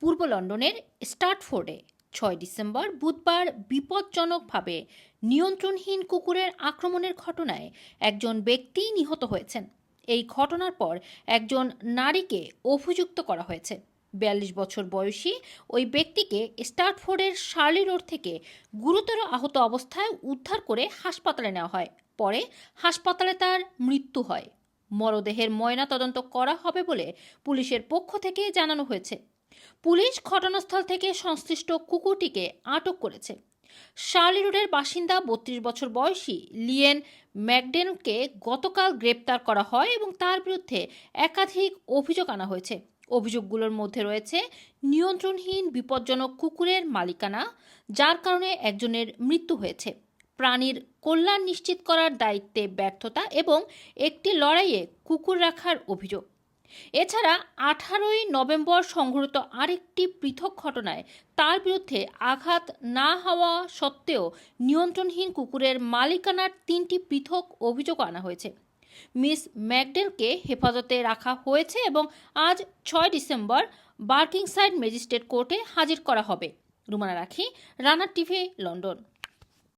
পূর্ব লন্ডনের স্টার্টফোর্ডে 6 ডিসেম্বর বুধবার বিপজ্জনকভাবে নিয়ন্ত্রণহীন কুকুরের আক্রমণের ঘটনায় একজন ব্যক্তি নিহত হয়েছেন। এই ঘটনার পর একজন নারীকে অভিযুক্ত করা হয়েছে। 42 বছর বয়সী ওই ব্যক্তিকে স্টার্টফোর্ডের শার্লি রোড থেকে গুরুতর আহত অবস্থায় উদ্ধার করে হাসপাতালে নেওয়া হয়। পরে হাসপাতালে তার মৃত্যু হয়। মরদেহের ময়নাতদন্ত করা হবে বলে পুলিশের পক্ষ থেকে জানানো হয়েছে। পুলিশ ঘটনাস্থল থেকে সংশ্লিষ্ট কুকুরটিকে আটক করেছে। শার্লি রোডের বাসিন্দা 32 বছর বয়সী লিয়েন ম্যাকডেনকে গতকাল গ্রেপ্তার করা হয় এবং তার বিরুদ্ধে একাধিক অভিযোগ আনা হয়েছে। অভিযোগগুলোর মধ্যে রয়েছে নিয়ন্ত্রণহীন বিপজ্জনক কুকুরের মালিকানা, যার কারণে একজনের মৃত্যু হয়েছে, প্রাণীর কল্যাণ নিশ্চিত করার দায়িত্বে ব্যর্থতা এবং একটি লড়াইয়ে কুকুর রাখার অভিযোগ। এছাড়া 18 নভেম্বর সংঘটিত আরেকটি পৃথক ঘটনায় তার বিরুদ্ধে আঘাত না হওয়া সত্ত্বেও নিয়ন্ত্রণহীন কুকুরের মালিকানার 3টি পৃথক অভিযোগ আনা হয়েছে। মিস ম্যাকডেলকে হেফাজতে রাখা হয়েছে এবং আজ 6 ডিসেম্বর বার্কিংসাইড ম্যাজিস্ট্রেট কোর্টে হাজির করা হবে। রুমানা রাখি, রানার টিভি, লন্ডন।